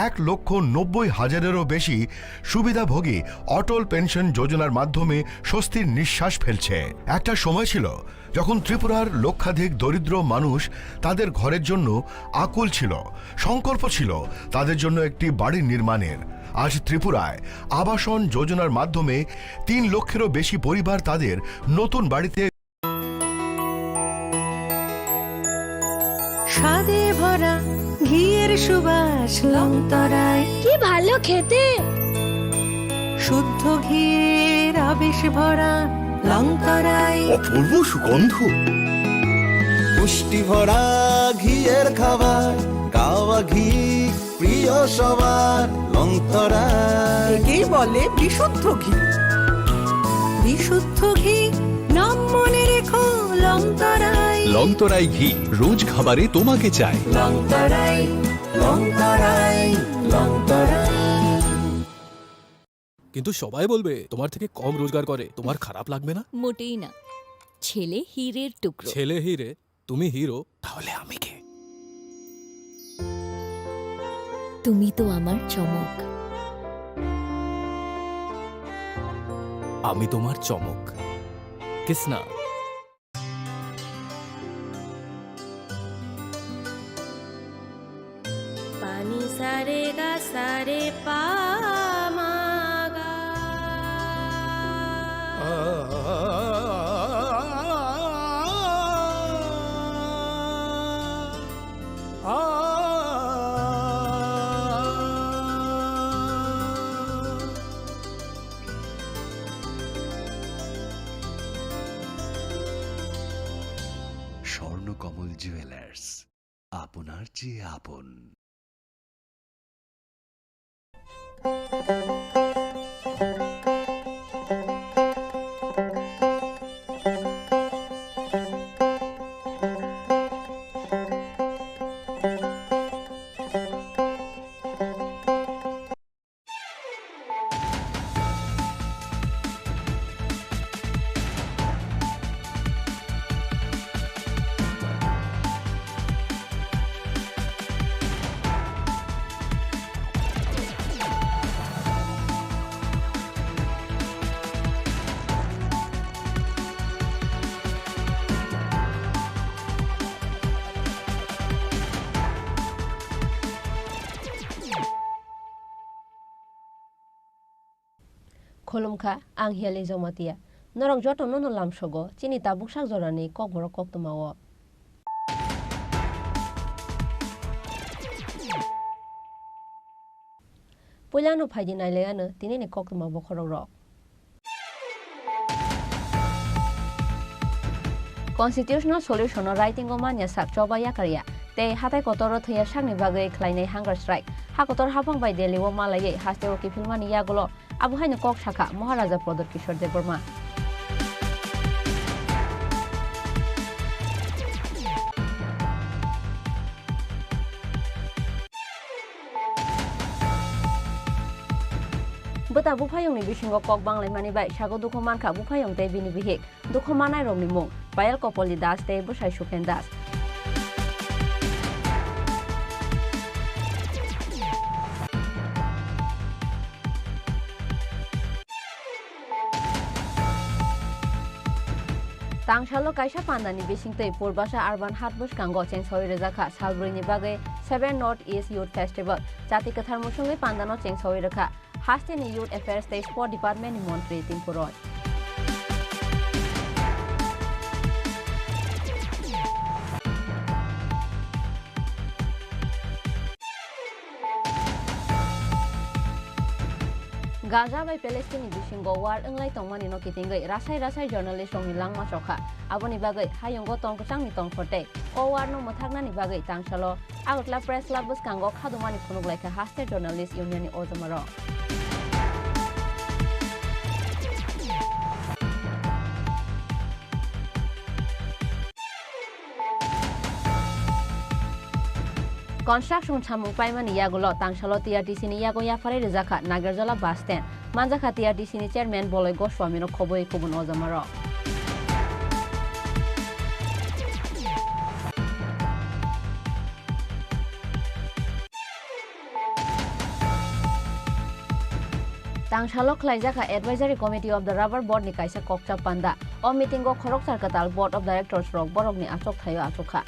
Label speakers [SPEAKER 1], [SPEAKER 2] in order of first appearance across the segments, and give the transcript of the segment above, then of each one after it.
[SPEAKER 1] 1,90,000-এরও বেশি সুবিধাভোগী অটল পেনশন যোজনার মাধ্যমে স্বস্তির নিঃশ্বাস ফেলছে। একটা সময় ছিল যখন ত্রিপুরার লক্ষাধিক দরিদ্র মানুষ তাদের ঘরের জন্য আকুল ছিল, সংকল্প ছিল তাদের জন্য একটি বাড়ি নির্মাণের। আজ ত্রিপুরায় আবাসন যোজনার মাধ্যমে 3 লক্ষেরও বেশি পরিবার তাদের নতুন বাড়িতে
[SPEAKER 2] স্বাদে ভরা ঘিয়ের সুবাস লংতরায়,
[SPEAKER 3] কি ভালো খেতে।
[SPEAKER 2] শুদ্ধ ঘিয়ের আবেশ ভরা লংতরায়,
[SPEAKER 4] অপূর্ব সুগন্ধ, পুষ্টি ভরা ঘিয়ের খাবার, গাওয়া ঘি প্রিয় সবার লংতরায়।
[SPEAKER 2] একেই বলে বিশুদ্ধ ঘি। বিশুদ্ধ ঘি নাম মনে রেখো লংতরায়।
[SPEAKER 5] লংতরাই ঘি রোজ খাবারে তোমাকে চাই।
[SPEAKER 2] লংতরায়, লংতরায়, লংতরায়।
[SPEAKER 5] কিন্তু সবাই বলবে তোমার থেকে কম রোজগার করে, তোমার খারাপ লাগবে না?
[SPEAKER 3] মোটেই না। ছেলে হীরের টুকরো।
[SPEAKER 5] ছেলে হিরে, তুমি হিরো, তাহলে আমি কে?
[SPEAKER 3] তুমি তো আমার চমক।
[SPEAKER 5] আমি তোমার চমক। কিসনা?
[SPEAKER 3] পানি সারে গা সারে পা মা গা।
[SPEAKER 6] স্বর্ণকমল জুয়েলার্স, আপনার চেয়ে আপন।
[SPEAKER 7] Kolumka ang hiali zomatia. Norong joto nono lam shogo, chini tabuk sak zorani kok borok kok tumawo. Pulano phaji naileano tinini kok tumawo khorok. Constitutional solution o writing o manya sak chobaya karya. Te hatai kotoro thaya sakni bagai khlainai hunger strike. Hakotor hapang bai deli o malaye haste o kifilmani yagulo. Abu haino kok shaka Maharaja Prodot Kishore Deborma. Bota bupayong ni bisingo kok banglai mani bai sago dukho manka bupayong te bini bihik dukho manai rong ni mung Payal Kopoli Das te busai Shuken Das. Tangsalo kaisa pandani bisingtei Purbasa Urban Hatbush Kango Cheng Soi Rezaka Salbrini Bagai 7 North East Youth Festival Jati Kathar Musungai Pandano Cheng Soi Rekha Hasteni Youth Affairs State Sport Department ni Montri Timpuroi. Gaza by Palestine bisingo war englai tongmani no kitingai rasai journalist rong langma chokha aboni bagai hayongo tong kusang ni tong forte o war no mothakna ni bagai tangsalo agutla press club bus kango khadumani phunuk laika haste journalist union ni ozamaro Construction chamung paimani yagulo tangsalo TRTC ni yago yafare rezaka Nagarjala bus stand manjaka TRTC ni chairman Boloi Goswami no khoboi kubun ozamaro Tangshalo Klaijaka Advisory Committee of the Rubber Board ni kaisa kokcha panda. O meeting go khorok sarkatal Board of Directors rok borok ni achok thayo achokha.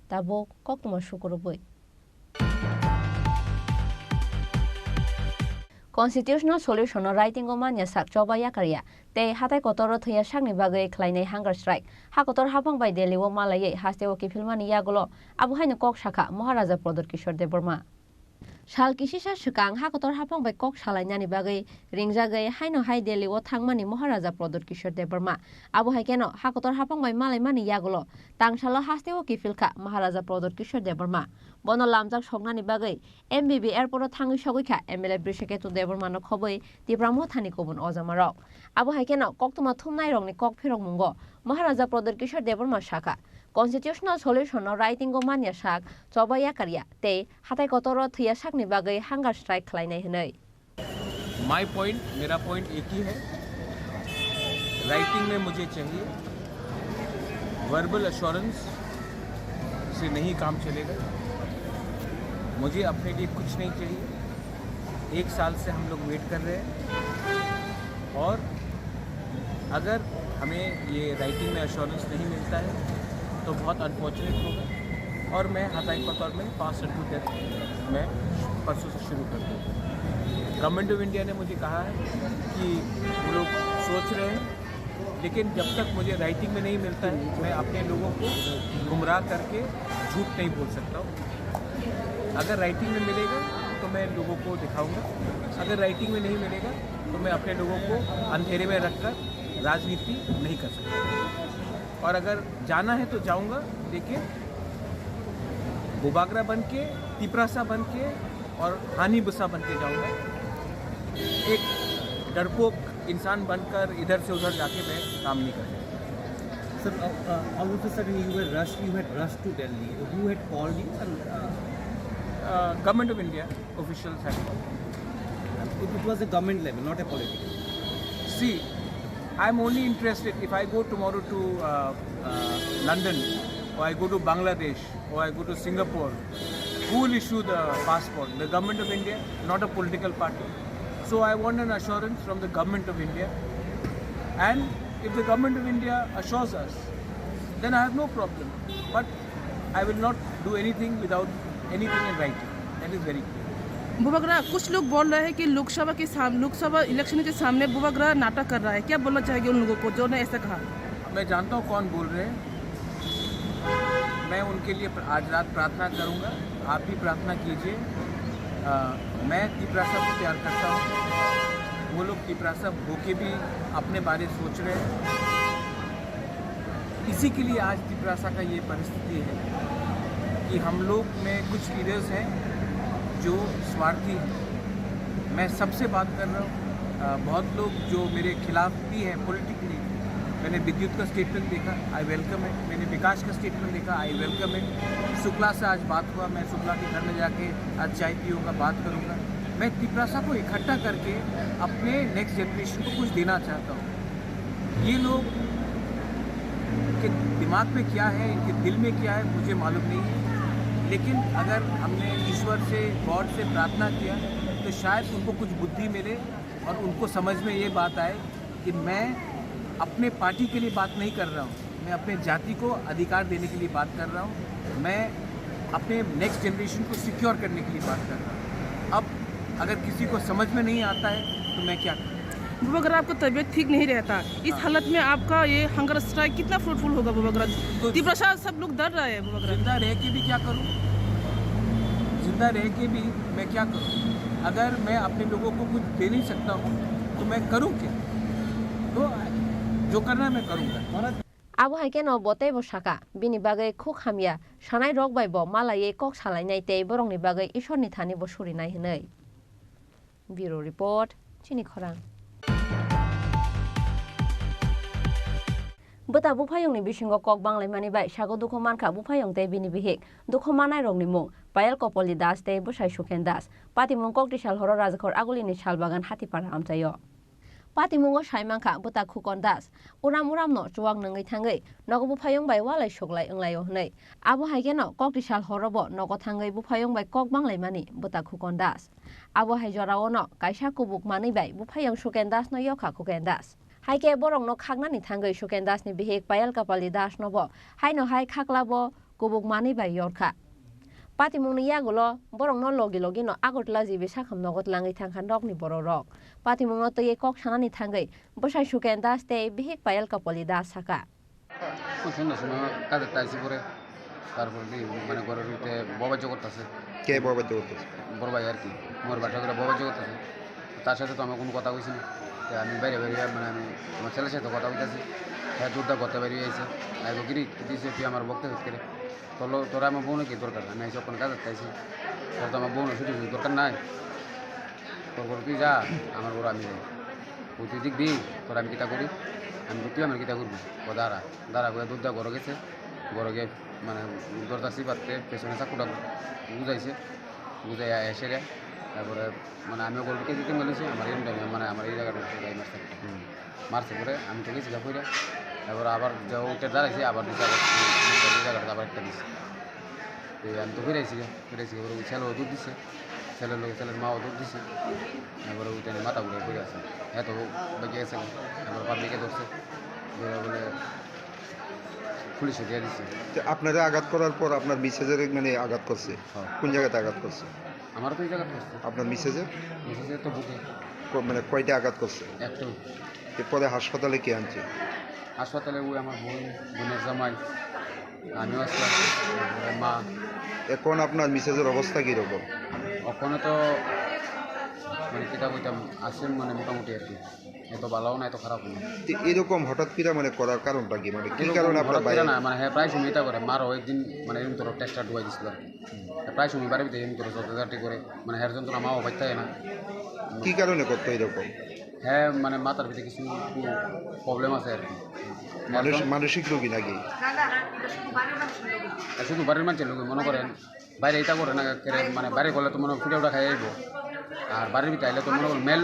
[SPEAKER 7] Tabo kokuma shukurubui. Constitutional solution writing omanya sak choba yakarya te hatai kotoro thaya sakni bagai khlainai hunger strike ha kotor hapang bai deli o malaye hastewo ki filmani yagulo abu haino kok shaka Maharaja Pradot Kishore Deborma Shal kisisa shukang ha kotor hapang bai kok shalainani bagai ringjagai haino hai deli o thangmani Maharaja Pradot Kishore Deborma abu haikeno ha kotor hapang bai malai mani yagulo tangsalo hastewo ki filka Maharaja Pradot Kishore Deborma Bono lamjak songnani bagai MBB airport thangi sogika MLA Brishketu Debormano khoboi Tibramo thani kobun ojamarok Abu haikeno koktuma thumnai rongni kok phirong mungo Maharaja Pradot Kishore Deborma shaka Constitutional solution writing go mania sak chobaya karya te hatai kotoro thia sakni bagai hunger strike khlainai hnai
[SPEAKER 8] my point मेरा point एक ही है writing में मुझे चाहिए verbal assurance से नहीं काम चलेगा मुझे अपने लिए कुछ नहीं चाहिए 1 साल से हम लोग वेट कर रहे हैं और अगर हमें ये राइटिंग में एश्योरेंस नहीं मिलता है तो बहुत अनफॉर्चुनेट होगा और मैं हताई पतौर में 5 टू डेथ मैं परसों से शुरू कर दूँगा गवर्नमेंट ऑफ इंडिया ने मुझे कहा है कि वो लोग सोच रहे हैं लेकिन जब तक मुझे राइटिंग में नहीं मिलता है मैं अपने लोगों को गुमराह करके झूठ नहीं बोल सकता हूँ अगर राइटिंग में मिलेगा तो मैं लोगों को दिखाऊंगा अगर राइटिंग में नहीं मिलेगा तो मैं अपने लोगों को अंधेरे में रखकर राजनीति नहीं कर सकता और अगर जाना है तो जाऊंगा लेकिन बुबागरा बन के तिपरासा बन के और हानि बुसा बन के जाऊँगा एक डरपोक इंसान बनकर इधर से उधर जाके मैं काम नहीं कर सकता
[SPEAKER 9] Sir, all of a sudden you had rushed to Delhi. Who had called you? And,
[SPEAKER 8] government of India officials हैं
[SPEAKER 9] it was a government level, not a political.
[SPEAKER 8] See, I'm only interested if I go tomorrow to London or I go to Bangladesh or I go to Singapore, who will issue the passport? The government of India, not a political party. So I want an assurance from the government of India. And if the government of India assures us, then I have no problem. But I will not do anything without anything in writing. That is very clear.
[SPEAKER 10] Bubagra कुछ लोग बोल रहे हैं कि Lok Sabha election के सामने बुबागरा नाटक कर रहा है क्या बोलना चाहेंगे उन लोगों को जो ने ऐसा कहा
[SPEAKER 8] मैं जानता हूँ कौन बोल रहे हैं मैं उनके लिए आज रात प्रार्थना करूँगा आप भी प्रार्थना कीजिए मैं तिपरासा को प्यार करता हूँ वो लोग तिपरासा होके भी अपने बारे सोच रहे हैं इसी के लिए आज तिपरासा का ये परिस्थिति है कि हम लोग में कुछ लीडर्स हैं जो स्वार्थी हैं मैं सबसे बात कर रहा हूँ बहुत लोग जो मेरे खिलाफ भी हैं पॉलिटिकली मैंने विद्युत का स्टेटमेंट देखा आई वेलकम है मैंने विकास का स्टेटमेंट देखा आई वेलकम है शुक्ला से आज बात हुआ मैं शुक्ला के घर में जाके आज चाय पीऊँगा बात करूँगा मैं तिपरासा को इकट्ठा करके अपने नेक्स्ट जनरेशन को कुछ देना चाहता हूँ ये लोग के दिमाग में क्या है इनके दिल में क्या है मुझे मालूम नहीं है लेकिन अगर हमने ईश्वर से गॉड से प्रार्थना किया तो शायद उनको कुछ बुद्धि मिले और उनको समझ में ये बात आए कि मैं अपने पार्टी के लिए बात नहीं कर रहा हूँ मैं अपने जाति को अधिकार देने के लिए बात कर रहा हूँ मैं अपने नेक्स्ट जनरेशन को सिक्योर करने के लिए बात कर रहा हूँ अब अगर किसी को समझ में नहीं आता है तो मैं क्या करूँ
[SPEAKER 10] बुबागरा आपका तबीयत ठीक नहीं रहता इस हालत में आपका ये हंगर स्ट्राइक कितना फ्रूटफुल होगा बुबागरा तिपरासा सब लोग डर रहे हैं बुबागरा
[SPEAKER 8] जिंदा रह के भी क्या करूँ जिंदा रह के भी मैं क्या करूँ अगर मैं अपने लोगों को कुछ दे नहीं सकता हूँ तो मैं करूँ क्या तो जो करना है मैं करूँगा
[SPEAKER 7] Abu haikeno bote bo shaka bini bagai khuk hamya shanai rok bai bo malaye kok salai nai tei borong ni bagai ishor ni thani bo suri nai hnai Bureau report chini khorang Bota bupayong ni bisingo kok banglai mani bai sago dukho manka bupayong te bini bihik dukho manai rong ni mung Payal Kopoli Das te busai Shuken Das pati mung kok tisal horo rajakor aguli ni shalbagan hatipara amchayo Patimungo Shaimangka Buta Kukon Das Uram Uram no Chuang Nangai Tangai Nogo Bupayong by Wala Shoglai Nglayo Hne Abu Haigeno Kok Dishal Horobo Nogo Tangai Bupayong by Kok Banglai Mani Buta Kukon Das Abu Haijora Ono Kaisha Kubuk Mani by Bupayong Shuken Das no Yoka Kuken Das Haike Borong no Kagnani Tangai Shuken Das ni Bihik Payal Kapali Das Nobo Hai no Hai Kaklabo Kubuk Mani by Yorka Patimung ni yagulo borong no logi no agotla jibe sakham nogot langai thangkhan rok ni bororok Patimung no toye kok sanani thangai bosai Shuken Das te bihik payal kapoli das saka
[SPEAKER 8] সুন্দর সুন্দর কাজের তাইছি পরে তারপর কি মানে গরুতে বাবা জগৎ আছে
[SPEAKER 4] কে বাবা করতেছে
[SPEAKER 8] বড় ভাই আর কি মোর বাটা করে বাবা জগৎ আছে তার সাথে তো আমার কোনো কথা কইছি না আমি বাইরে বাইরে মানে আমি আমার ছেলের সাথে কথা কইতাছি হ্যাঁ দুধটা করতে বেরিয়ে আইছে আইগো গিরি দিছে তুই আমার বক্তে করে তোরা আমার বোন কি দরকার আমি এইসব কোনো কাজের তাইছি তোর তো আমার বোন শুধু দরকার নাই তোর তুই যা আমার বড় আমি ওই তুই দিক দিই তোর আমি কিতা করি আমি তুই আমার কিতা করবি ও দাঁড়া করে দুধটা গড়ে গেছে গড়ে গিয়ে মানে দরদাসি পাততে পেছনে চাকুটা বুঝাইছে বুঝাই এসে রে তারপরে মানে আমিও গল্পকে দিতে বলেছি আমার এই মানে আমার এই জায়গাটা গাই মারছে মারছে পরে আমি তো গেছি পরে তারপরে আবার যা উঠে দাঁড়াইছি আবার দিচ্ছে আবার জায়গাটা আবার একটা দিচ্ছে তো আমি তো ফিরাইছি এবার ছেলেও দুধ দিচ্ছে ছেলের লোক ছেলের মাও দুধ দিচ্ছে এবারে উঠে মাথা ঘুরে পড়ে আছে এত বেঁকে গেছে এবার পাবলিকে ধরছে বলে পুলিশে দিয়ে দিচ্ছে
[SPEAKER 4] আপনারা আঘাত করার পর আপনার মিসেজের মানে আঘাত করছে কোন জায়গাতে আঘাত করছে
[SPEAKER 8] আমারও তো এই জায়গা করছে
[SPEAKER 4] আপনার মিসেজের
[SPEAKER 8] তো বুকে
[SPEAKER 4] মানে কয়টা আঘাত করছে
[SPEAKER 8] একটু
[SPEAKER 4] এরপরে হাসপাতালে কে আনছে
[SPEAKER 8] হাসপাতালে ওই আমার বোনের জামাই আমিও আসলাম মা
[SPEAKER 4] এখন আপনার মিসেজের অবস্থা কীরকম
[SPEAKER 8] ওখানে তো মানে কিতা কইতাম আসেন মানে মোটামুটি আর কি এত ভালোও না এত খারাপও না
[SPEAKER 4] এরকম হঠাৎ করে মানে করার কারণটা কি মানে কি কারণে আপনার বাইরে
[SPEAKER 8] না মানে হ্যাঁ প্রায় সময় এটা করে মারও একদিন মানে এরকম তোর টেক্সটা ডুবাই দিছিল আর কি প্রায় সময় বাড়ির ভিতরে এরকম তোর যথাযথ করে মানে হ্যার যন্ত্রণা মাও বাচ্চায় না
[SPEAKER 4] কি কারণে করতো এরকম
[SPEAKER 8] হ্যাঁ মানে মাথার ভিতরে কিছু প্রবলেম আছে আর কি
[SPEAKER 4] মানসিক রোগী নাকি
[SPEAKER 8] শুধু বাড়ির মানুষের লোক মনে করেন বাইরে এটা করে না মানে বাইরে করলে তো মনে ফুটে ওটা খাই আইব আর বাড়ির ভিতরে আইলে তো মনে করেন মেয়ের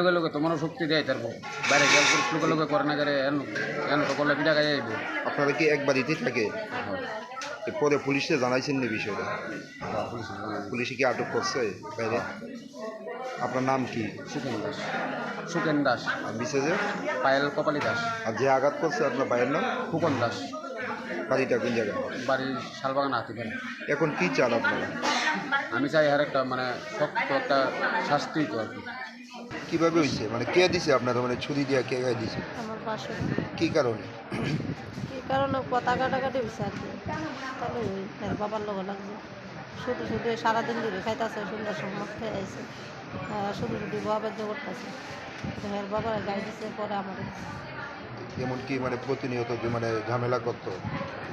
[SPEAKER 8] লোকের লোকে তো মনে শক্তি দেয় তারপর বাইরে গেল লোকের লোকে করে না করে এন তো করলে পিঠা খাই আইব
[SPEAKER 4] আপনারা কি এক বাড়িতেই থাকে পরে পুলিশে জানাইছেন না বিষয়টা পুলিশে কি আটক করছে বাইরে আপনার নাম কি
[SPEAKER 8] সুকেন দাস
[SPEAKER 4] বিশেষে
[SPEAKER 8] পায়েল কপালি দাস
[SPEAKER 4] আর যে আঘাত করছে আপনার ভাইয়ের নাম
[SPEAKER 8] ফুকন দাস
[SPEAKER 4] বাড়িটা কোন জায়গায়
[SPEAKER 8] বাড়ি শালবাগান হাতি পারে
[SPEAKER 4] এখন কি চান আপনারা
[SPEAKER 8] আমি চাই আর একটা মানে শক্ত একটা শাস্তি তো আর কি
[SPEAKER 4] কীভাবে হয়েছে মানে কে দিছে আপনারা মানে ছুরি দিয়ে কে গায়ে দিছে
[SPEAKER 11] আমার পাশে
[SPEAKER 4] কী কারণে
[SPEAKER 11] কি কারণে কথা কাটাকাটি হয়েছে আর কি তাহলে ওই বাবার লোক লাগবে শুধু শুধু সারাদিন ধরে খাইতেছে সুন্দর সময় খেয়ে আসছে শুধু শুধু বাবার জোর করতেছে এর বাবার গাই দিছে পরে আমার
[SPEAKER 4] এমনকি মানে প্রতিনিয়ত মানে ঝামেলা করতো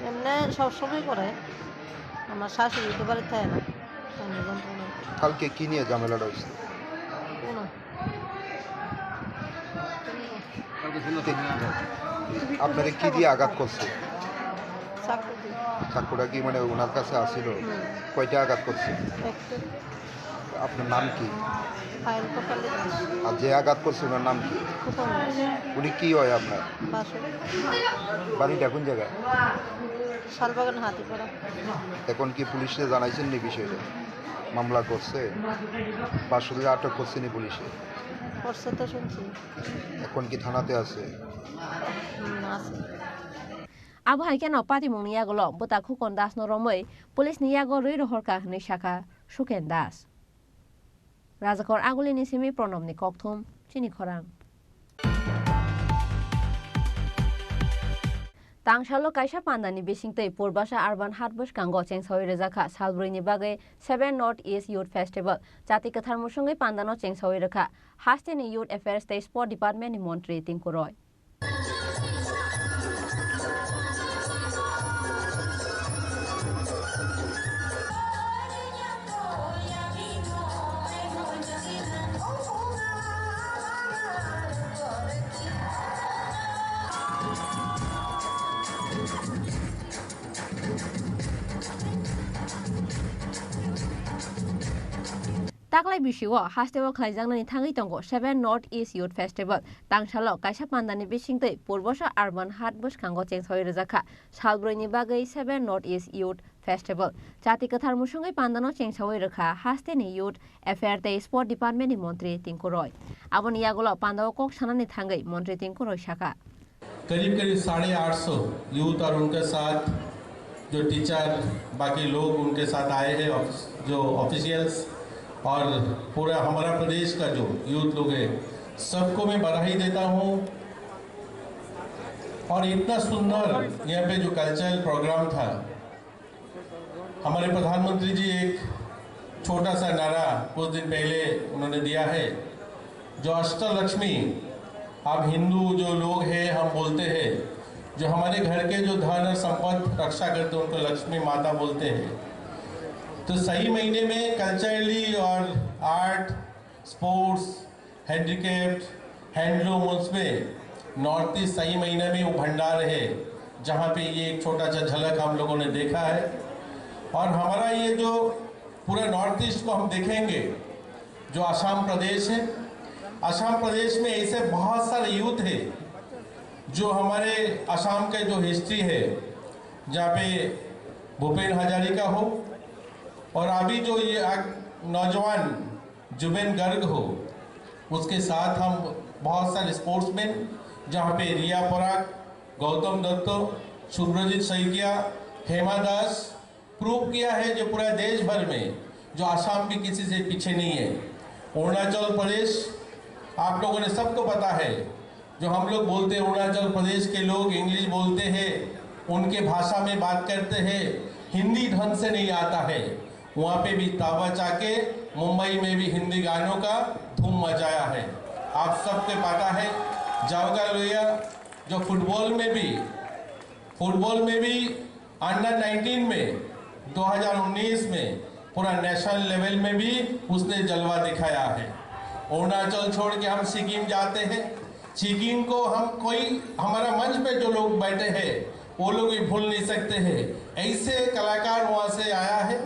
[SPEAKER 11] এমনি সবসময় করে আমার শাশুড়ি তো বাড়িতে থাকে না যন্ত্রণা
[SPEAKER 4] কালকে কী নিয়ে ঝামেলাটা হয়েছে
[SPEAKER 11] কোনো
[SPEAKER 4] আপনারা কি দিয়ে আঘাত করছে
[SPEAKER 11] চাকরি
[SPEAKER 4] চাকুটা কি মানে ওনার কাছে আসছিল কয়টা আঘাত করছে
[SPEAKER 11] একটা
[SPEAKER 4] আপনার নাম কি
[SPEAKER 11] ফাইল কপালে
[SPEAKER 4] আর যে আঘাত করছে ওনার নাম কি
[SPEAKER 11] কুপন
[SPEAKER 4] উনি কি হয় আপনার
[SPEAKER 11] বাসরে
[SPEAKER 4] বাড়িটা কোন জায়গায়
[SPEAKER 11] শালবাগান হাতি পড়া
[SPEAKER 4] এখন কি পুলিশে জানাইছেন নি বিষয়টা মামলা করছে বাসরে আটক করছে নি পুলিশে
[SPEAKER 11] করছে তো শুনছি
[SPEAKER 4] এখন কি থানাতে আছে
[SPEAKER 11] আছে
[SPEAKER 7] Abu Haikeno Patimung ni yagulo Buta Kukon Das no Romoi Pulis ni yago Rui Rohorka ni Shaka Shuken Das Razakor Aguli ni Simi Pronom ni Koktum Chini Korang Tangshalo Kaisha Panda ni Bishingtei Purbasha Urban Hatbush Kango Cheng Soi Rezaka Salburi ni Bagai 7 North East Youth Festival Jati Kathar Musungai Pandano Cheng Soi Reka Haste ni Youth Affairs State Sport Department ni Montri Tingkuroi taklai bisio hasteo khlaijangni thangi tongo 7 North East Youth Festival tangsalo kaisa pandani bisingtei purbosha urban hat boskango chengsoi rejaka salbroini bagai 7 North East Youth Festival jati kathar musungai pandano chengsoi rekha hasteni Youth Affair tei Sport Department ni Montri Tinku Roy aboni yagulo pandao kok sanani thangai Montri Tinku Roy shaka
[SPEAKER 12] करीब 850 youth और उनके साथ जो teacher बाकी लोग उनके साथ आए हैं जो ऑफिशियल्स और पूरा हमारा प्रदेश का जो यूथ लोग है सबको मैं बधाई देता हूँ। और इतना सुंदर यहाँ पे जो कल्चरल प्रोग्राम था, हमारे प्रधानमंत्री जी एक छोटा सा नारा कुछ दिन पहले उन्होंने दिया है, जो अष्टलक्ष्मी, अब हिंदू जो लोग हैं हम बोलते हैं, जो हमारे घर के जो धन और संपत्ति रक्षा करते हैं उनको लक्ष्मी माता बोलते हैं। तो सही महीने में कल्चरली और आर्ट, स्पोर्ट्स, हैंडीक्राफ्ट, हैंडलूम, उसमें नॉर्थ ईस्ट सही महीने में वो भंडार है जहाँ पे ये एक छोटा सा झलक हम लोगों ने देखा है। और हमारा ये जो पूरा नॉर्थ ईस्ट को हम देखेंगे, जो असम प्रदेश है, असम प्रदेश में ऐसे बहुत सारे यूथ है जो हमारे असम के जो हिस्ट्री है, जहाँ पे भूपेन हजारिका हो और अभी जो ये नौजवान जुबेन गर्ग हो, उसके साथ हम बहुत सारे स्पोर्ट्समैन, जहाँ पे रिया पराग, गौतम दत्तो, सुब्रजीत सैकिया, हेमा दास प्रूव किया है जो पूरा देश भर में जो असम भी किसी से पीछे नहीं है। अरुणाचल प्रदेश आप लोगों ने सबको पता है, जो हम लोग बोलते हैं अरुणाचल प्रदेश के लोग इंग्लिश बोलते हैं, उनके भाषा में बात करते हैं, हिंदी ढंग से नहीं आता है। वहाँ पे भी ताबा चाके मुंबई में भी हिंदी गानों का धूम मचाया है। आप सबको पता है जावगा लोहिया जो फुटबॉल में भी अंडर 19 में 2019 में पूरा नेशनल लेवल में भी उसने जलवा दिखाया है। अरुणाचल छोड़ के हम सिक्किम जाते हैं, सिक्किम को हम कोई हमारा मंच पे जो लोग बैठे हैं वो लोग भी भूल नहीं सकते हैं। ऐसे कलाकार वहाँ से आया है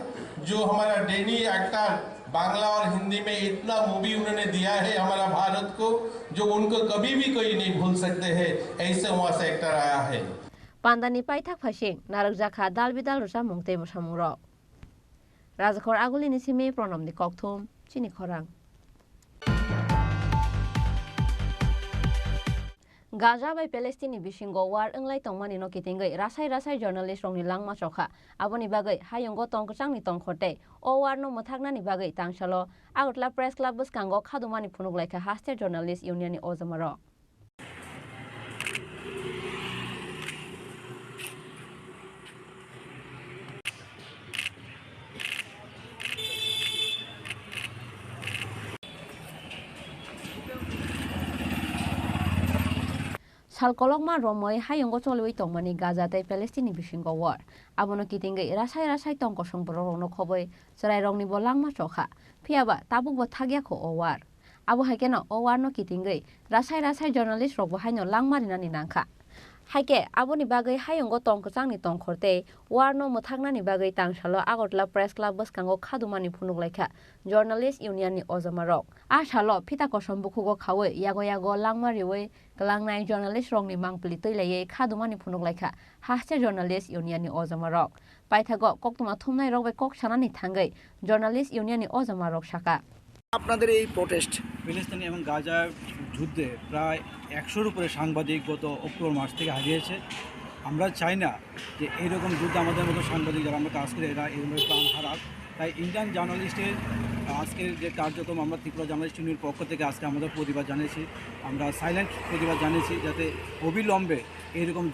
[SPEAKER 12] जो हमारा डेनी एक्टर बांग्ला और हिंदी में इतना मूवी उन्होंने दिया है हमारा भारत को, जो उनको कभी भी कोई नहीं भूल सकते हैं। ऐसे वहाँ से एक्टर आया है।
[SPEAKER 7] Pandani paithak phasing narak jakha dal bidal rusa mungte musamuro Rajakor aguli nisime pronom ni kokthum chini khorang Gaza by Palestine bishingo war englai tongmani no kitingai rasai journalist rongni langma chokha aboni bagai hayongo tongkachang ni tongkhote o war no mothakna ni bagai tangsalo agutla press club bus kango khadumani phunuglaika haste journalist union ni ozamaro Salkolokma romoi hayongo choloi tongmani Gaza tei Palestine bishingo war abono kitingai rasai tongko songboro no khoboi sarai rongni bolangma chokha phiaba tabuk bo thagya kho o war abo haikeno o war no kitingai rasai journalist rok bo haino langmarina ni nangkha haike aboni bagai hayongo tongkachangni tongkhorte war no mothaknani bagai tangsalo agotla press club boskango khadumani phunuglaika journalist union ni ojamarok ashalo phita kosom bukhugo khawe yago langmariwe kalangnai journalist rongni mangpli toilai khadumani phunuglaika haste journalist union ni ojamarok paithago koktuma thumnai rokbe kok sanani thangai journalist union ni ojamarok shaka
[SPEAKER 9] আপনাদের এই protest ফিলিস্তিন এবং গাজার যুদ্ধে প্রায় 100-এর উপরে সাংবাদিক গত অক্টোবর মাস থেকে হারিয়েছে। আমরা চাই না যে এইরকম যুদ্ধ আমাদের মতো সাংবাদিক যারা আমরা কাজ করি এরা এরকম প্রাণ হারাক। তাই ইন্ডিয়ান জার্নালিস্টের আজকের যে কার্যক্রম আমরা ত্রিপুরা জার্নালিস্ট ইউনিয়নের পক্ষ থেকে আজকে আমাদের প্রতিবাদ জানিয়েছি, আমরা সাইলেন্ট প্রতিবাদ জানিয়েছি যাতে অবিলম্বে এইরকম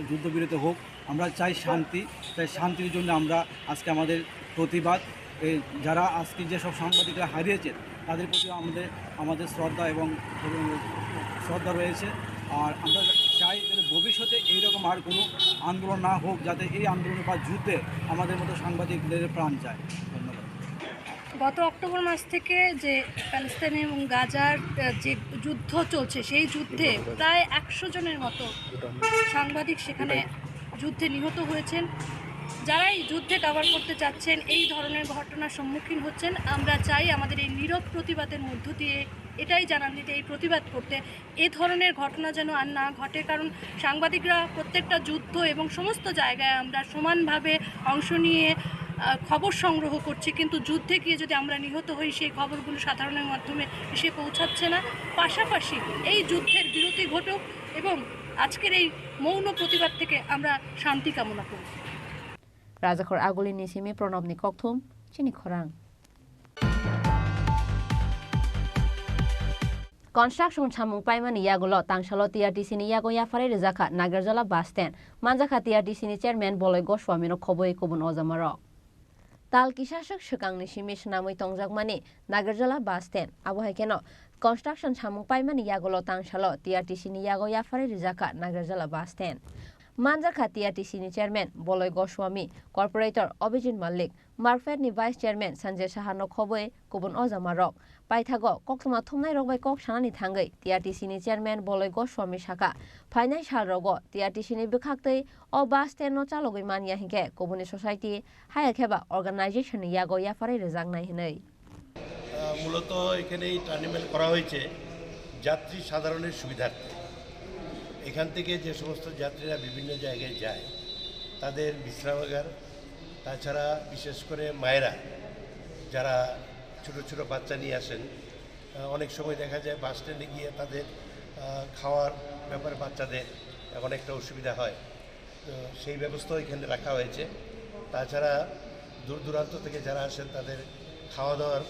[SPEAKER 9] যুদ্ধবিরতি হোক। আমরা চাই শান্তি, তাই শান্তির জন্য আমরা আজকে আমাদের প্রতিবাদ যারা আজকে যেসব সাংবাদিকরা হারিয়েছেন তাদের প্রতি আমাদের শ্রদ্ধা রয়েছে। আর আমরা চাই যে ভবিষ্যতে এইরকম আর কোনো আন্দোলন না হোক, যাতে এই আন্দোলন বা যুদ্ধে আমাদের মতো সাংবাদিকদের প্রাণ যায়। ধন্যবাদ।
[SPEAKER 13] গত অক্টোবর মাস থেকে যে প্যালেস্তাইন এবং গাজার যে যুদ্ধ চলছে সেই যুদ্ধে প্রায় 100 জনের মতো সাংবাদিক সেখানে যুদ্ধে নিহত হয়েছেন। যারা এই যুদ্ধে কাভার করতে চাচ্ছেন এই ধরনের ঘটনার সম্মুখীন হচ্ছেন, আমরা চাই আমাদের এই নীরব প্রতিবাদের মধ্য দিয়ে এটাই জানান দিতে, এই প্রতিবাদ করতে, এ ধরনের ঘটনা যেন আর না ঘটে। কারণ সাংবাদিকরা প্রত্যেকটা যুদ্ধ এবং সমস্ত জায়গায় আমরা সমানভাবে অংশ নিয়ে খবর সংগ্রহ করছি, কিন্তু যুদ্ধে গিয়ে যদি আমরা নিহত হই সেই খবরগুলো সাধারণের মাধ্যমে এসে পৌঁছাচ্ছে না। পাশাপাশি এই যুদ্ধের বিরতি ঘটুক এবং আজকের এই মৌন প্রতিবাদ থেকে আমরা শান্তি কামনা করি।
[SPEAKER 7] Rajakor Agulini Simi Pronobni Koktum, Chini Khorang. Construction Chamung Paimani Yagulo, Tangshalo TRTC ni Yago Yafare Rizaka, Nagarjala Basten, Manjaka TRTC ni Chairman Boloy Goshwamino Koboi Kubun Ozamarok. Tal Kishashak Shukang Nishimish Namui Tongjagmani, Nagarjala Basten, Abu Hakeno, Construction Chamung Paimani Yagulo Tangshalo, TRTC ni Yago Yafare Rizaka, Nagarjala Basten. Manjaka TRTC ni Chairman Boloy Goswami, Corporator Obijin Malik, Marfed ni Vice Chairman Sanjay Shahano Koboi Kubun Ozamarok, Paithago Koksuma Thumnai Rogbai Kok Shanani Thangai, TRTC ni Chairman Boloy Goswami Shaka, Financial Rogo, TRTC ni Bukhaktei, O Basten no Chalogoi Mania Hinke, Kubuni Society, Hayakeba Organization ni Yago Yafare Rezagnai Hinei.
[SPEAKER 14] মূলত এখানে এই টার্নিমেল করা হয়েছে যাত্রী সাধারণের সুবিধার্থে। এখান থেকে যে সমস্ত যাত্রীরা বিভিন্ন জায়গায় যায় তাদের বিশ্রামাগার, তাছাড়া বিশেষ করে মায়েরা যারা ছোটো ছোটো বাচ্চা নিয়ে আসেন, অনেক সময় দেখা যায় বাস স্ট্যান্ডে গিয়ে তাদের খাওয়ার ব্যাপারে বাচ্চাদের অনেকটা অসুবিধা হয়, তো সেই ব্যবস্থাও এখানে রাখা হয়েছে। তাছাড়া দূর দূরান্ত থেকে যারা আসেন তাদের খাওয়া দাওয়ার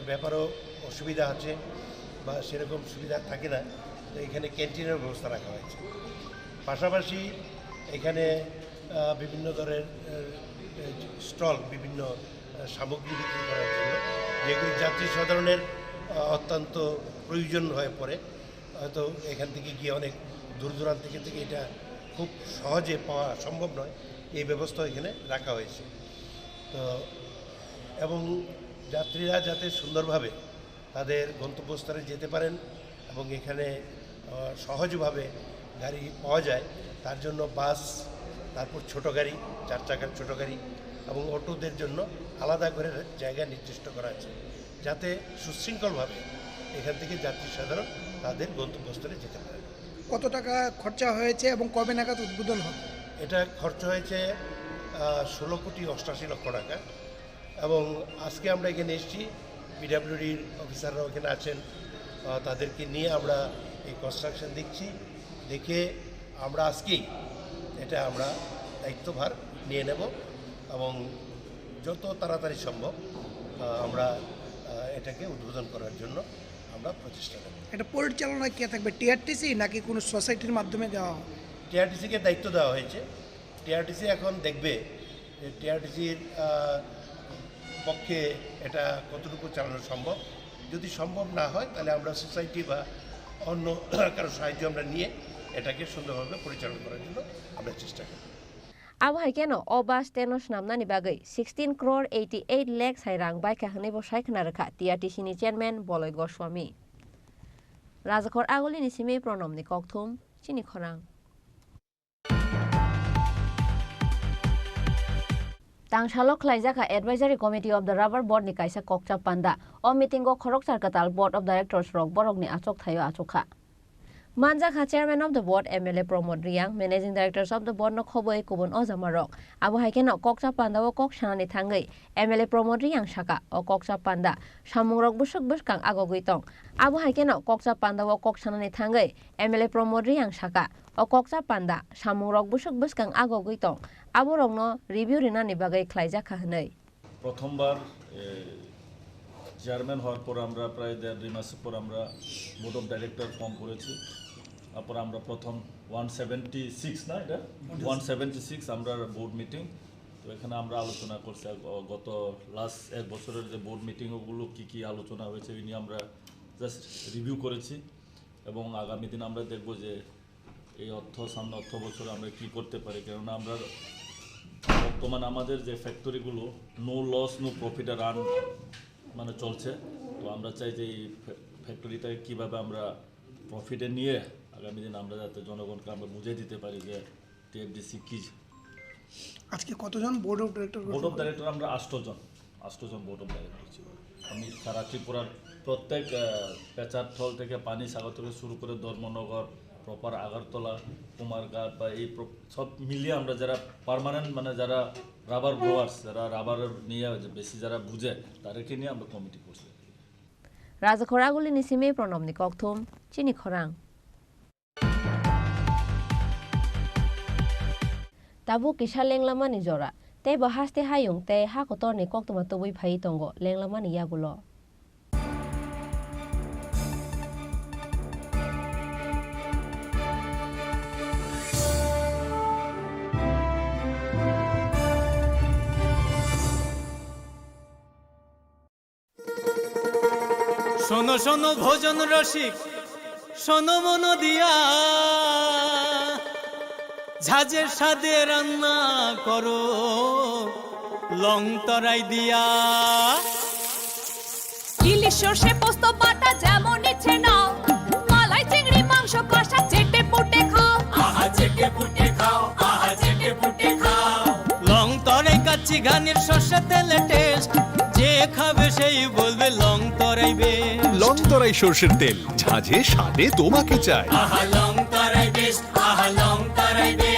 [SPEAKER 14] ব্যাপারেও অসুবিধা আছে বা সেরকম সুবিধা থাকে না, তো এখানে ক্যান্টিনের ব্যবস্থা রাখা হয়েছে। পাশাপাশি এখানে বিভিন্ন ধরনের স্টল, বিভিন্ন সামগ্রী বিক্রি করার জন্য, যেগুলি যাত্রী সাধারণের অত্যন্ত প্রয়োজন হয়ে পড়ে, হয়তো এখান থেকে গিয়ে অনেক দূর দূরান্ত থেকে এটা খুব সহজে পাওয়া সম্ভব নয়, এই ব্যবস্থা এখানে রাখা হয়েছে। তো এবং যাত্রীরা যাতে সুন্দরভাবে তাদের গন্তব্যস্থলে যেতে পারেন এবং এখানে সহজভাবে গাড়ি পাওয়া যায়, তার জন্য বাস, তারপর ছোটো গাড়ি, 4 চাকার ছোটো গাড়ি এবং অটোদের জন্য আলাদা করে জায়গা নির্দিষ্ট করা আছে, যাতে সুশৃঙ্খলভাবে এখান থেকে যাত্রী সাধারণ তাদের গন্তব্যস্থলে যেতে পারে।
[SPEAKER 15] কত টাকা খরচা হয়েছে এবং কবে নাগাদ উদ্বোধন হবে?
[SPEAKER 14] এটা খরচ হয়েছে 16,88,00,000 টাকা এবং আজকে আমরা এখানে এসেছি, পিডাব্লিউডির অফিসাররাও এখানে আছেন, তাদেরকে নিয়ে আমরা এই কনস্ট্রাকশন দেখছি, দেখে আমরা আজকেই এটা আমরা দায়িত্বভার নিয়ে নেব এবং যত তাড়াতাড়ি সম্ভব আমরা এটাকে উদ্বোধন করার জন্য আমরা প্রচেষ্টা নেব।
[SPEAKER 15] এটা পরিচালনা কে থাকবে, টিআরটিসি নাকি কোনো সোসাইটির মাধ্যমে দেওয়া হবে?
[SPEAKER 14] টিআরটিসিকে দায়িত্ব দেওয়া হয়েছে। টিআরটিসি এখন দেখবে যে টিআরটিসির পক্ষে এটা কতটুকু চালানো সম্ভব। যদি সম্ভব না হয় তাহলে আমরা সোসাইটি বা অন্য কারো সাহায্য আমরা নিয়ে এটাকে সুন্দরভাবে পরিচালনা করার জন্য আমরা চেষ্টা করি।
[SPEAKER 7] Abhai keno obas tenos namnani bagai 16,88,00,000 sairang bai kahne bo saikna rakha TRTC ni chairman Boloy Goswami. Rajakor Agulini Simi Pronomni Kokthum, Chini Khorang. Tangshalo Klaijaka Advisory Committee of the Rubber Board ni kaisa Kokcha Panda o meeting go Khorokchar Katal Board of Directors Rok Borok ni achok thayo achokha. Manjaka Chairman of the Board MLA Pramod Riang, Managing Directors of the Board no Khoboi Kubun Ozamarok, Abu Haikeno Kokcha Panda o Kokshani Thangai, MLA Pramod Riang Shaka o Kokcha Panda, Shamungrok Bushuk Bushkang Agoguitong, Abu Haikeno Kokcha Panda o Kokshani Thangai, MLA Pramod Riang Shaka o Kokcha Panda, Shamungrok Bushuk Bushkang Agoguitong, Abu Rongno Review Rinani Bagai Klaijaka Hanei.
[SPEAKER 16] প্রথমবার chairman হওয়ার পর আমরা প্রায় 1.5 মাস পর আমরা board of director form করেছি। তারপর আমরা প্রথম 176 না এটা 176 আমরা বোর্ড মিটিং, তো এখানে আমরা আলোচনা করছি গত লাস্ট 1 বছরের যে বোর্ড মিটিংগুলো কী আলোচনা হয়েছে এই নিয়ে আমরা জাস্ট রিভিউ করেছি এবং আগামী দিন আমরা দেখব যে এই সামনে অর্থ বছরে আমরা কী করতে পারি, কেননা আমরা বর্তমানে আমাদের যে ফ্যাক্টরিগুলো নো লস নো প্রফিটে রান মানে চলছে, তো আমরা চাই যে এই ফ্যাক্টরিটাকে কীভাবে আমরা প্রফিটে নিয়ে আগামী দিন আমরা যাতে জনগণকে আমরা বুঝিয়ে দিতে পারি যে টিএফডিসি কী।
[SPEAKER 15] আজকে কতজন board of director?
[SPEAKER 16] Board of director আমরা 8 জন বোর্ড অফ ডাইরেক্টর ছিল। আমি সারা ত্রিপুরার প্রত্যেক পেচারথল থেকে পানি সাগর থেকে শুরু করে ধর্মনগর, প্রপার আগরতলা, কুমারঘাট বা এই সব মিলিয়ে আমরা যারা পার্মানেন্ট মানে যারা রাবার গ্রোয়ার্স, যারা রাবার নিয়ে বেশি যারা বুঝে তাদেরকে নিয়ে আমরা কমিটি করছি।
[SPEAKER 7] রাজা খরাগুলি নিসিমে প্রণবনি ককথুম চিনি খরাং তাবু কিসা লেংলামা নিজরা তে বহাস্তে হায়ুং তে হা কতরনি ককতমা তবুই ফাই তঙ্গ লেংলামা নিয়াগুলো
[SPEAKER 17] শোনো শোনো ভোজন রসিক, শোনো মন দিয়া, ঝাঁঝের স্বাদে রান্না করো লং তরাই দিয়া।
[SPEAKER 18] ইলিশ সর্ষে পোস্ত বাটা যেমন ইচ্ছে নাও, মালাই চিংড়ি মাংস কষা চেটে পুটে খাও,
[SPEAKER 17] আহা চেটে পুটে খাও, আহা চেটে পুটে খাও। লং তরাই কাচ্চি ঘানির সর্ষে তেলে টেস্ট, যে খাবে সেই বলবে লং তরাই বেশ।
[SPEAKER 6] লং তরাই সর্ষের তেল, ঝাঁঝে স্বাদে তোমাকে চাই।
[SPEAKER 17] আহা লং তরাই বেশ, আহা লং তরাই বেশ।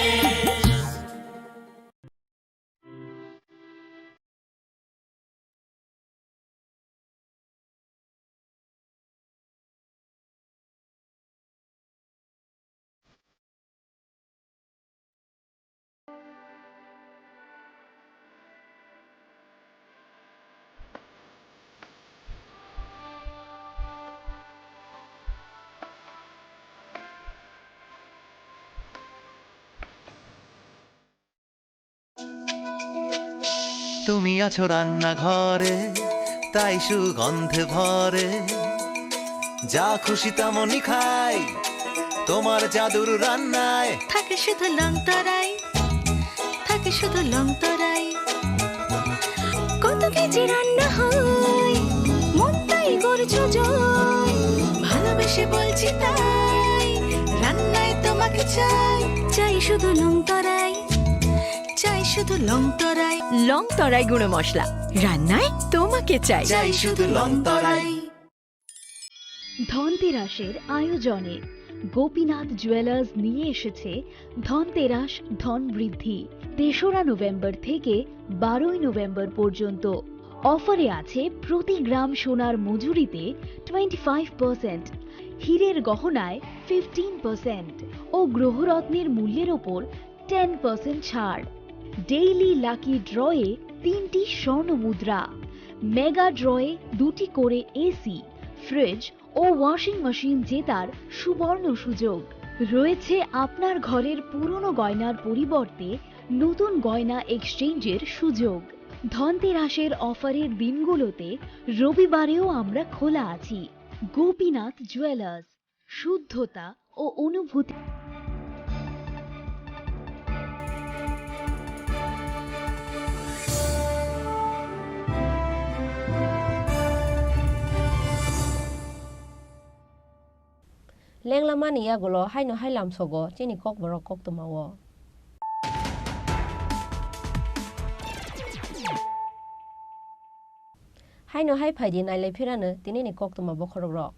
[SPEAKER 2] তুমি আছো রান্নাঘরে, তাই সুগন্ধে ভরে, যা খুশি তেমনই খাই তোমার জাদুর রান্নায়।
[SPEAKER 18] থাকে শুধু লং তরাই, থাকে শুধু লং তরাই। কত কেজি রান্না হয় মন তাই করছো জয়, ভালোবেসে বলছি তাই রান্নায় তোমাকে চাই, চাই শুধু লং তরাই, চাই শুধু লং তরাই। লং তরাই গুঁড়ো মশলা, রান্নায় তোমাকে চাই, চাই শুধু লং তরাই।
[SPEAKER 19] ধনতেরাসের আয়োজনে গোপীনাথ জুয়েলার্স নিয়ে এসেছে ধনতেরাস ধন বৃদ্ধি। ৩রা নভেম্বর থেকে ১২ই নভেম্বর পর্যন্ত অফারে আছে প্রতি গ্রাম সোনার মজুরিতে 25%, হীরের গহনায় 15% ও গ্রহরত্নের মূল্যের ওপর 10% ছাড়। ডেইলি লাকি ড্রয়ে 3টি স্বর্ণ মুদ্রা, মেগা ড্রয়ে 2টি করে এসি, ফ্রিজ ও ওয়াশিং মেশিন জেতার সুবর্ণ সুযোগ রয়েছে। আপনার ঘরের পুরনো গয়নার পরিবর্তে নতুন গয়না এক্সচেঞ্জের সুযোগ। ধনতেরাসের অফারের দিনগুলোতে রবিবারেও আমরা খোলা আছি। গোপীনাথ জুয়েলার্স, শুদ্ধতা ও অনুভূতি।
[SPEAKER 7] লেংলামা নিয়াগুলো হাইনো হাইলাম সগো চিনি কক বড় কক তোমাও হাইনো হাই ফাইদি নাইলাই ফিরানো তিনি নি কক তোমা বখরক rock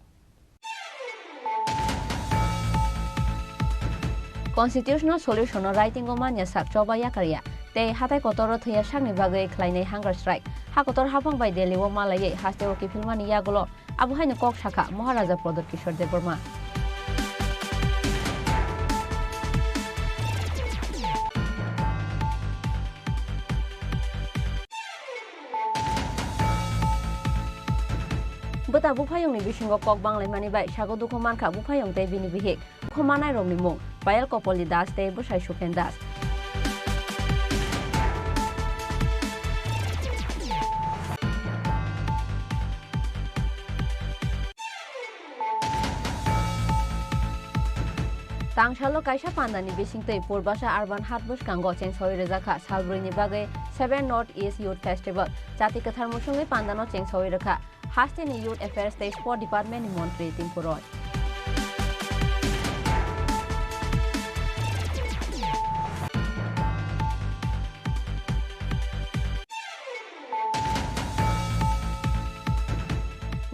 [SPEAKER 7] Constitutional Solution Writing Omania Sak Choba Yakaria. They Hatai Kotoro Thea Shangni Bagay Kleine Hunger Strike. Hakotor Hapang by Delhi Malay, Hasteo Filmani Yagolo, Abuhaina Kok Shaka, Maharaja Product Kishore de Burma. But Abu Payong Bishingo Kok Banglay Mani by Shago Dukoman Kabu Payong de Bini Bihik, Komana Romimo, Bayal Kopoli Das de Bushai Shuken Das. Tangshalo Kaisha Pandani Bishingte Purbasha Urban Hatbush Kango Chen Soi Rezaka, Salbrini Bagay, 7 North East Youth Festival, Chatika Thermoshungi Pandano Chen Soi Raka. Hasteni Youth Affairs State Sport Department in Montreal, Timpuroi.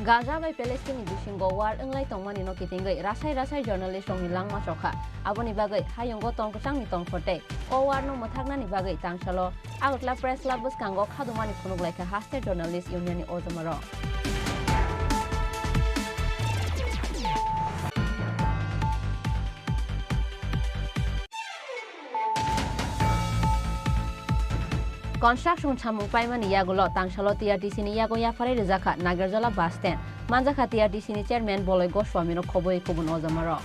[SPEAKER 7] Gaza bai Palestine bisingo war englai tongmani no kitingai rasai journalist rongni langma chokha aboni bagai hayongo tongkachangni tongforte o war no mothaknani bagai tangsalo agutla press club buskango khadumani phunuglaika haste journalist union ni ozamaro Construction chamung paimani yagulo tangsalo TRTC ni yago yafare rezaka Nagarjala bus stand manjaka TRTC ni chairman Boloi Goswami no khoboi kubun ozamaro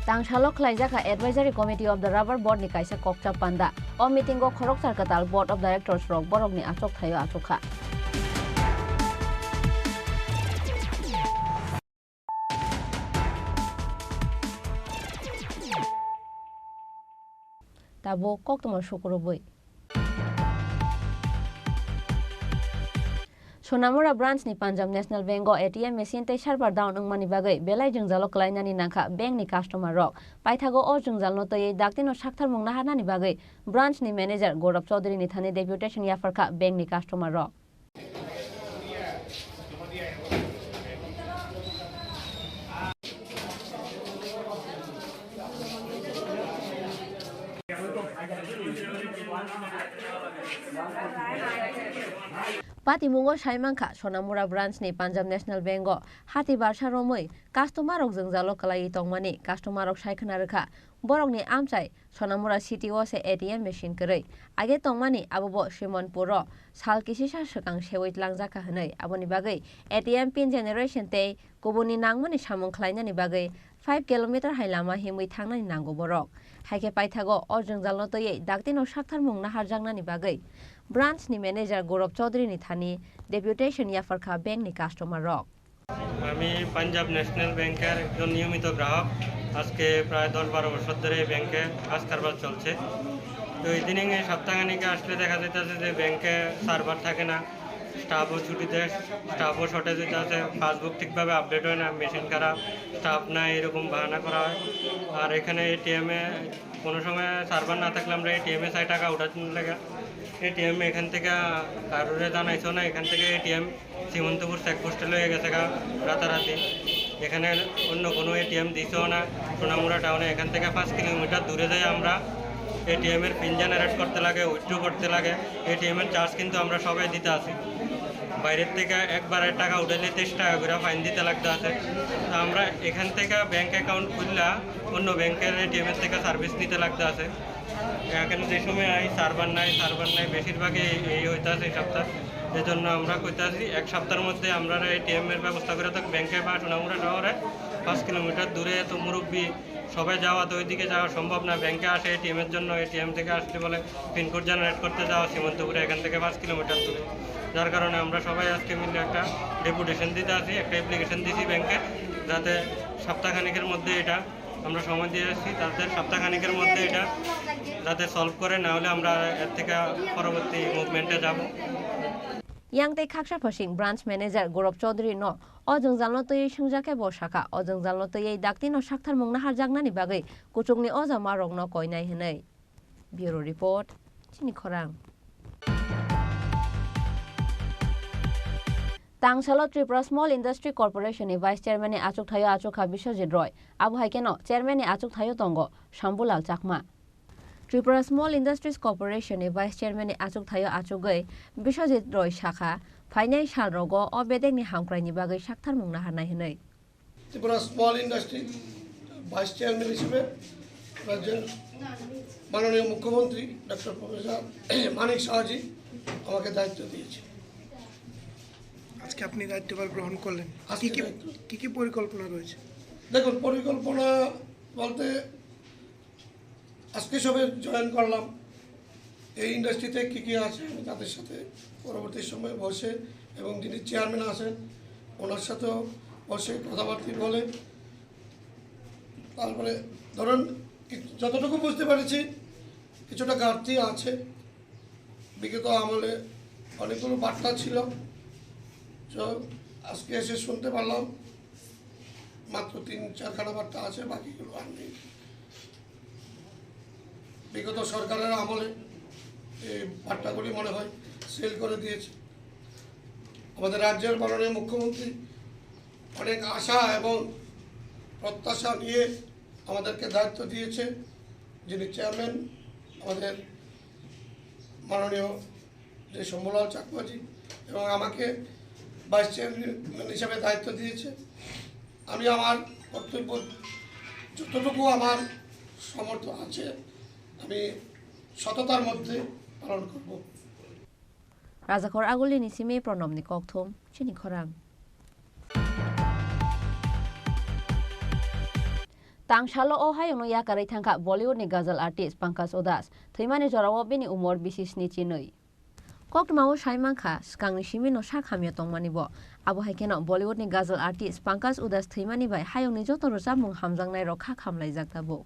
[SPEAKER 7] Tangsalo khlaijaka advisory committee of the rubber board ni kaisa kokcha panda o meeting go khorok sarkatal board of directors rok borok ni achok thayo achokha Tabo kok tomar শুক্রবই Sonamura branch ni Punjab National Bank go ATM machine tai server down ngmani bagai belai jungzalo klainani nangkha bank ni customer rok paithago o jungjal no tei daktino sakthar mungna hanani bagai branch ni manager Gaurav Chaudhary ni thani deputation yafarkha bank ni customer rok Patimungo Saimangkha Sonamura branch ni Punjab National Bank go hati barsha romoi customer rok jungjalo kalai tongmani customer rok saikhna rekha borok ni amchai Sonamura CTO se ATM machine korei age tongmani abobo Simonpuro sal kisisa sakang sewit langjaka hanai aboni bagai ATM pin generation te kubuni nangmani samung khlainani bagai 5 km hailama himui thangnani nango borok haike paithago o jungjalo toye daktino sakthar mungna harjangnani bagai branch ni manager Gaurav Chaudhary ni thani deputation yafarkha bank ni customer rok
[SPEAKER 20] আমি Punjab national ব্যাংকের একজন নিয়মিত গ্রাহক আজকে প্রায় 10-12 বছর ধরে ব্যাংকে কাজ কারবার চলছে তো ইদানিং এই সপ্তাহখানিকে আসলে দেখা যাইতেছে যে ব্যাংকে সার্ভার থাকে না স্টাফও ছুটিতে স্টাফও শর্টেজ হইতে আছে পাসবুক ঠিকভাবে আপডেট হয় না মেশিন খারাপ স্টাফ নাই এরকম বাহানা করা হয় আর এখানে এটিএমে কোনো সময় সার্ভার না থাকলে আমরা এটিএমে 6 টাকা উঠাতে লাগে এটিএম এখান থেকে কারোরে জানাইছো না এখান থেকে এটিএম সীমন্তপুর চেকপোস্টে লয়ে গেছে রাতারাতি এখানে অন্য কোনো এটিএম দিছেও না সোনামুড়া টাউনে এখান থেকে 5 কিলোমিটার দূরে যাই আমরা এটিএম এর পিন জেনারেট করতে লাগে উইথড্র করতে লাগে এটিএম এর চার্জ কিন্তু আমরা সবাই দিতে আসি বাইরের থেকে একবারে টাকা উঠাইলে 23 টাকা করে ফাইন দিতে লাগতে আছে তো আমরা এখান থেকে ব্যাংক অ্যাকাউন্ট খুললা অন্য ব্যাংকের এটিএম এর থেকে সার্ভিস নিতে লাগতে আছে এখানে যে সময় সার্ভার নাই বেশিরভাগই এই হইতে আছে এই সপ্তাহ এজন্য আমরা কইতে আছি এক সপ্তাহের মধ্যে আমরা এটিএম এর ব্যবস্থা করে থাকি ব্যাংকে বা সোনামুড়া টাওয়ারে 5 কিলোমিটার দূরে তো মুরব্বী সবাই যাওয়া তো ওইদিকে যাওয়া সম্ভব না ব্যাংকে আসে এটিএম এর জন্য এটিএম থেকে আসতে বলে পিনকোড জেনারেট করতে যাওয়া সীমন্তপুরে এখান থেকে 5 কিলোমিটার দূরে যার কারণে আমরা সবাই আজকে মিলে একটা ডেপুটেশন দিতে আসি একটা অ্যাপ্লিকেশন দিছি ব্যাংকে যাতে সপ্তাহখানেকের মধ্যে এটা আমরা সময় দিয়ে আসছি তাদের সপ্তাহখানেকের মধ্যে এটা যাতে সলভ করে না হলে আমরা এর থেকে পরবর্তী মুভমেন্টে যাব
[SPEAKER 7] Yang te khaksha phasing branch manager Gaurav Chaudhary no ojungjalno toye sungjake boshaka ojungjalno toye daktino sakthar mungna harjangnani bagai kuchungni ojama rokno koinai hinai bureau report chini khorang Tangsalo Tripura Small Industry Corporation ni Vice Chairman ni achuk thayo achukha Biswajit Roy abu haikeno Chairman ni achuk thayo tongo Shambulal Chakma Tripura Small Industries Corporation ni Vice Chairman ni achuk thayo achugai Biswajit Roy Shakha financial rogo obedek ni hamkrai ni bagai sakthar mungna hanai hinai
[SPEAKER 21] Tripura Small Industry Vice Chairman হিসেবে মাননীয় মুখ্যমন্ত্রী doctor professor মানিক শাহজি আমাকে দায়িত্ব দিয়েছে
[SPEAKER 15] আজকে আপনি দায়িত্বভার গ্রহণ করলেন কি কি পরিকল্পনা রয়েছে
[SPEAKER 21] দেখুন পরিকল্পনা বলতে আজকে সবে জয়েন করলাম এই ইন্ডাস্ট্রিতে কী আছে আমি তাদের সাথে পরবর্তী সময়ে বসে এবং যিনি চেয়ারম্যান আছেন ওনার সাথেও বসে কথাবার্তা বলে তারপরে ধরুন যতটুকু বুঝতে পেরেছি কিছুটা ঘাটতি আছে বিগত আমলে অনেকগুলো বার্তা ছিল তো আজকে এসে শুনতে পারলাম মাত্র 3-4খানা বার্তা আছে, বাকিগুলো আর নেই। বিগত সরকারের আমলে এই বার্তাগুলি মনে হয় সেল করে দিয়েছে। আমাদের রাজ্যের মাননীয় মুখ্যমন্ত্রী অনেক আশা এবং প্রত্যাশা নিয়ে আমাদেরকে দায়িত্ব দিয়েছে, যিনি চেয়ারম্যান আমাদের মাননীয় যে শম্ভুলাল চাকমাজি, এবং আমাকে ভাইস চেয়ারম্যান হিসাবে দায়িত্ব দিয়েছে। আমি আমার কর্তব্য যতটুকু আমার সমর্থ আছে আমি সততার মধ্যে পালন করব।
[SPEAKER 7] Rajakor agulini sime pronom ni kokthom chini khorang. Tangshalo o hayono yakarai thangka Bollywood ni ghazal artist Pankaj Udas thimani jorawo bini umor 26 ni chinoi. Kokmao shaimangkha skangni simino sakhamya tongmani bo abo haikeno Bollywood ni ghazal artist Pankaj Udas thimani bai hayongni joto rojamung hamjangnai rokha khamlaijak tabo.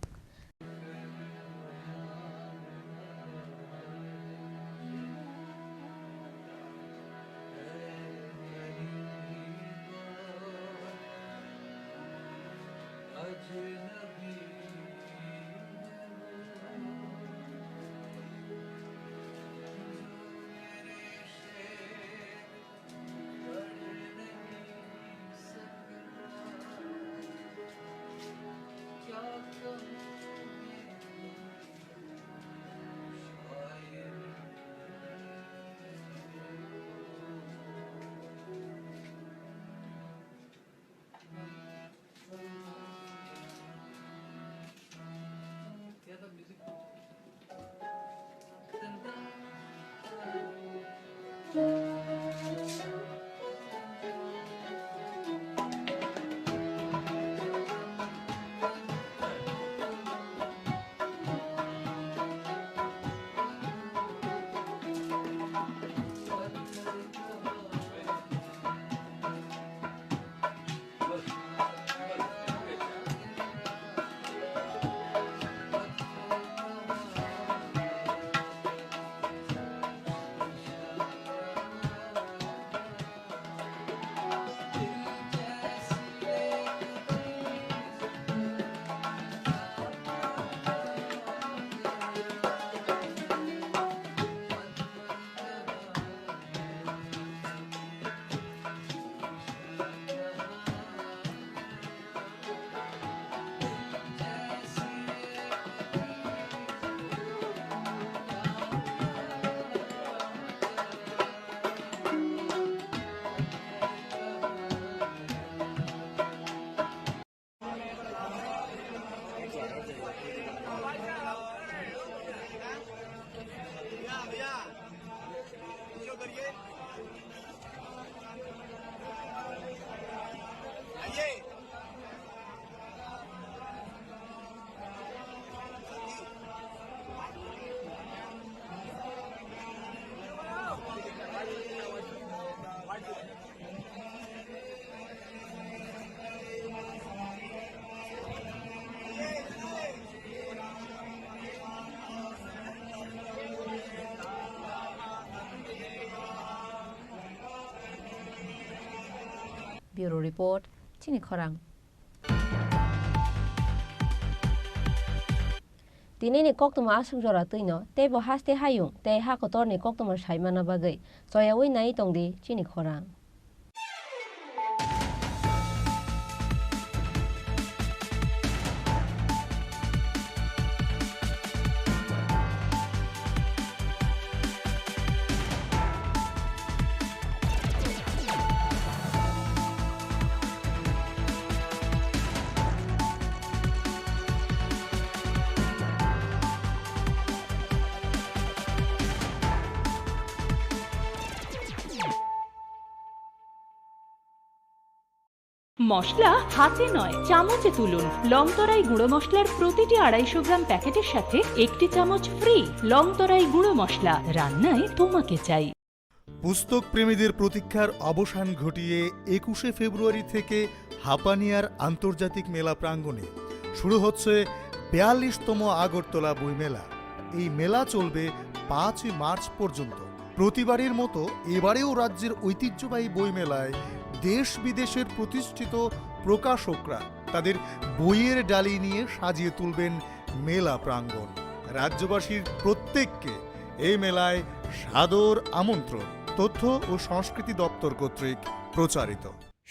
[SPEAKER 7] Bureau Report, Chini Khorang. Dini ni koktuma asuk jora tuino, te bo haste hayung, te ha kotor ni koktuma shaimana bagai. Soya wi nai tongdi Chini Khorang.
[SPEAKER 1] মশলা হাতে নয় চামচে তুলুন। লংতরাই গুঁড়ো মশলার প্রতিটি 250 গ্রাম প্যাকেটের সাথে 1টি চামচ ফ্রি। লংতরাই গুঁড়ো মশলা, রান্নায় তোমাকে চাই।
[SPEAKER 22] পুস্তক প্রেমীদের প্রতীক্ষার অবসান ঘটিয়ে 21শে ফেব্রুয়ারি থেকে হাপানিয়ার আন্তর্জাতিক মেলা প্রাঙ্গণে শুরু হচ্ছে 42তম আগরতলা বইমেলা। এই মেলা চলবে 5 মার্চ পর্যন্ত। প্রতিবারের মতো এবারেও রাজ্যের ঐতিহ্যবাহী বইমেলায় দেশ বিদেশের প্রতিষ্ঠিত প্রকাশকরা তাদের বইয়ের ডালি নিয়ে সাজিয়ে তুলবেন মেলা প্রাঙ্গণ। রাজ্যবাসীর প্রত্যেককে এই মেলায় সাদর আমন্ত্রণ। তথ্য ও সংস্কৃতি দপ্তর কর্তৃক প্রচারিত।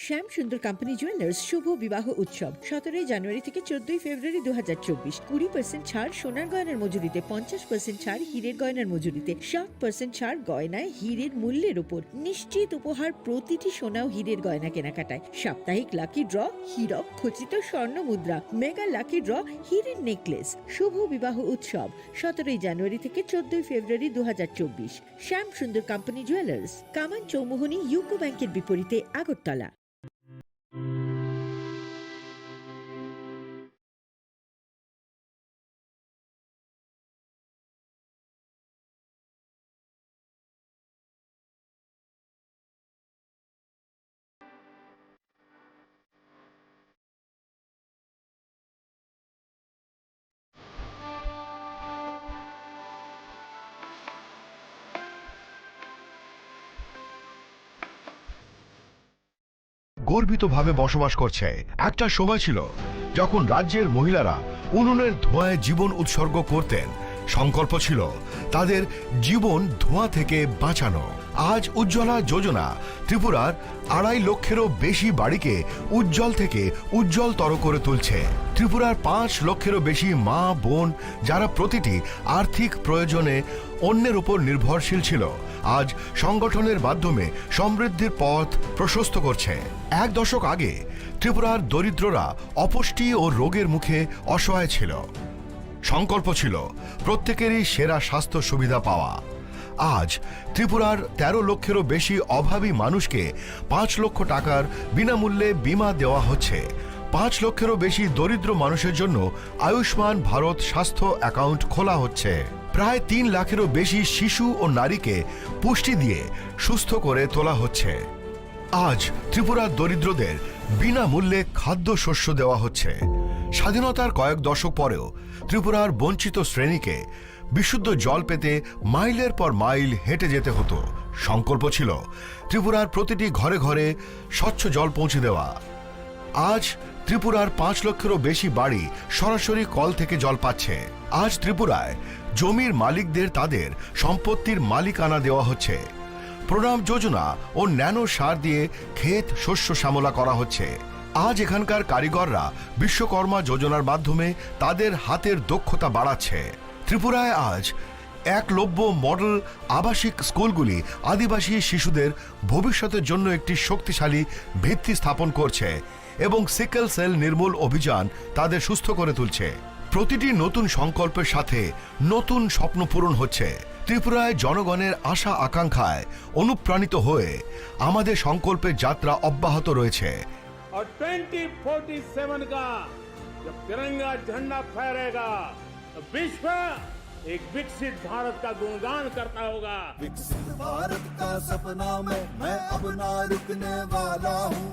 [SPEAKER 3] শ্যাম সুন্দর কোম্পানি জুয়েলার্স শুভ বিবাহ উৎসব 17 জানুয়ারি থেকে 14 ফেব্রুয়ারি 2024। 20% ছাড় সোনার গয়নার মজুরিতে, 50% ছাড় হীরের গয়নার মজুরিতে, 60% ছাড় গয়নায় হীরের মূল্যের উপর, নিশ্চিত উপহার প্রতিটি সোনা ও হীরের গয়না কেনাকাটায়, সাপ্তাহিক লাকি ড্র, হীরক খচিত স্বর্ণ মুদ্রা, মেগা লাকি ড্র, হীরের নেকলেস। শুভ বিবাহ উৎসব 17 জানুয়ারি থেকে 14 ফেব্রুয়ারি 2024। শ্যাম সুন্দর কোম্পানি জুয়েলার্স, কামান চৌমুহনী, ইউকো ব্যাংকের বিপরীতে, আগরতলা।
[SPEAKER 5] গর্বিতভাবে বসবাস করছে। একটা সময় ছিল যখন রাজ্যের মহিলারা উনুনের ধোঁয়ায় জীবন উৎসর্গ করতেন। সংকল্প ছিল তাদের জীবন ধোঁয়া থেকে বাঁচানো। আজ উজ্জ্বলা যোজনা ত্রিপুরার 2.5 লক্ষেরও বেশি বাড়িকে উজ্জ্বল থেকে উজ্জ্বলতর করে তুলছে। ত্রিপুরার 5 লক্ষেরও বেশি মা বোন যারা প্রতিটি আর্থিক প্রয়োজনে অন্যের উপর নির্ভরশীল ছিল, আজ সংগঠনের মাধ্যমে সমৃদ্ধির পথ প্রশস্ত করছে। 1 দশক আগে ত্রিপুরার দরিদ্ররা অপুষ্টি ও রোগের মুখে অসহায় ছিল। সংকল্প ছিল প্রত্যেকেরই সেরা স্বাস্থ্য সুবিধা পাওয়া। আজ ত্রিপুরার 13 লক্ষেরও বেশি অভাবী মানুষকে 5 লক্ষ টাকার বিনামূল্যে বীমা দেওয়া হচ্ছে। 5 লক্ষেরও বেশি দরিদ্র মানুষের জন্য আয়ুষ্মান ভারত স্বাস্থ্য অ্যাকাউন্ট খোলা হচ্ছে। প্রায় 3 লাখেরও বেশি শিশু ও নারীকে পুষ্টি দিয়ে সুস্থ করে তোলা হচ্ছে। আজ ত্রিপুরার দরিদ্রদের বিনামূল্যে খাদ্যশস্য দেওয়া হচ্ছে। স্বাধীনতার কয়েক দশক পরেও ত্রিপুরার বঞ্চিত শ্রেণীকে বিশুদ্ধ জল পেতে মাইলের পর মাইল হেঁটে যেতে হতো। সংকল্প ছিল ত্রিপুরার প্রতিটি ঘরে ঘরে স্বচ্ছ জল পৌঁছে দেওয়া। আজ ত্রিপুরার 5 লক্ষেরও বেশি বাড়ি সরাসরি কল থেকে জল পাচ্ছে। আজ ত্রিপুরায় জমির মালিকদের তাদের সম্পত্তির মালিকানা দেওয়া হচ্ছে। প্রণাম যোজনা ও ন্যানো সার দিয়ে ক্ষেত শস্য শ্যামলা করা হচ্ছে। আজ এখানকার কারিগররা বিশ্বকর্মা যোজনার মাধ্যমে তাদের হাতের দক্ষতা বাড়াচ্ছে। ত্রিপুরায় আজ একলব্য মডেল আবাসিক স্কুলগুলি আদিবাসী শিশুদের ভবিষ্যতের জন্য একটি শক্তিশালী ভিত্তি স্থাপন করছে এবং সিকেল সেল নির্মূল অভিযান তাদের সুস্থ করে তুলছে। প্রতিটি নতুন সংকল্পের সাথে নতুন স্বপ্ন পূরণ হচ্ছে। ত্রিপুরায় জনগণের আশা আকাঙ্ক্ষায় অনুপ্রাণিত হয়ে আমাদের সংকল্পের যাত্রা অব্যাহত রয়েছে।
[SPEAKER 23] और 2047 का जब तिरंगा झंडा फहरेगा तो विश्व एक विकसित भारत का गुणगान करता होगा।
[SPEAKER 24] विकसित भारत का सपना में मैं अब ना रुकने वाला हूँ।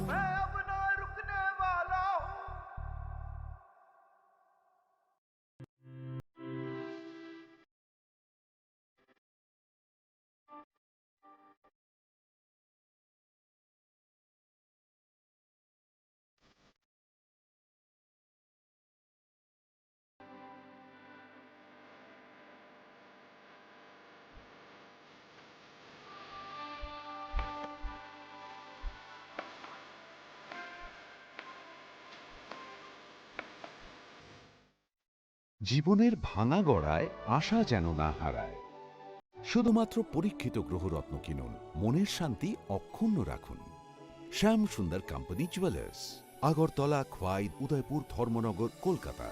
[SPEAKER 6] জীবনের ভাঙা গড়ায় আশা যেন না হারায়। শুধুমাত্র পরীক্ষিত গ্রহরত্ন কিনুন, মনের শান্তি অক্ষুণ্ণ রাখুন। শ্যাম সুন্দর কোম্পানি জুয়েলার্স, আগরতলা, খোয়াই, উদয়পুর, ধর্মনগর, কলকাতা।